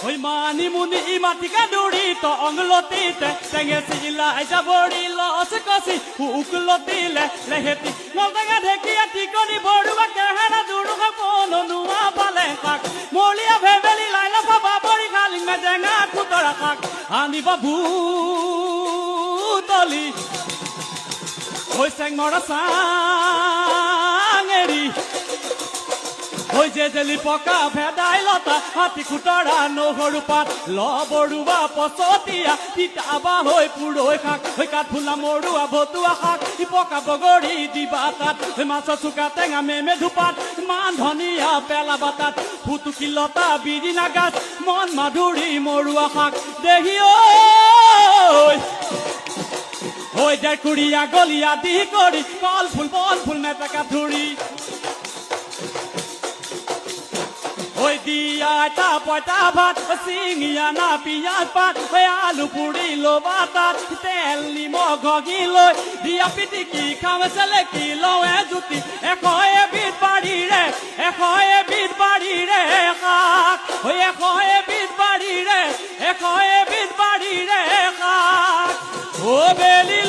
ঐ মানিমুনি মাটিকা দৌৰি টংলতিতে টেঙে চিলাই যাবৰি লচ কচি উকলতিলে লেহেতি নজেঙা ঢেকীয়া টিকনি বৰুৱা কেহেৰা দুৰুকা পনোৱা পালে কাক মলিয়া ভেবেলি লাইলা পাবা বৰি খালি মেজেঙা কুতৰা কাক আনিব ভূতলি ঐ চেংমৰা চাঙেৰি ঐ জেজেলি পকা ভেদাইলতা হাতী খুতৰা নহৰু পাত লবৰুৱা পচতীয়া তিতাবা হৈ পুৰৈ শাক ঐ কাঠফুলা মৰুৱা ভতুৱা শাক পকা বগৰী দিবা তাত মাছৰ চুকা টেঙা মেমে ধুপাত মান ধনিয়া পেলাবা তাত ফুটুকি লতা বিৰিনা গাছ মন মাধুৰী মৰুৱা শাক দেহি ঐ ডেকুৰিয়া গলিয়া দি কৰি কল ফুল বন ফুল মেটেকা ধুৰি ঐ দিয়া তা পইতা ভাত চিঙিয়া না পিয়াজ পাত ঐ আলু পুৰি লবা তাত তেল নিমখ ঘগি লৈ দিয়া পিটিকি খাম চেলেকি লওঁ জুতি এশ এবিধ বাৰীৰে শাক ঐ এশ এবিধ বাৰীৰে শাক ও বেলি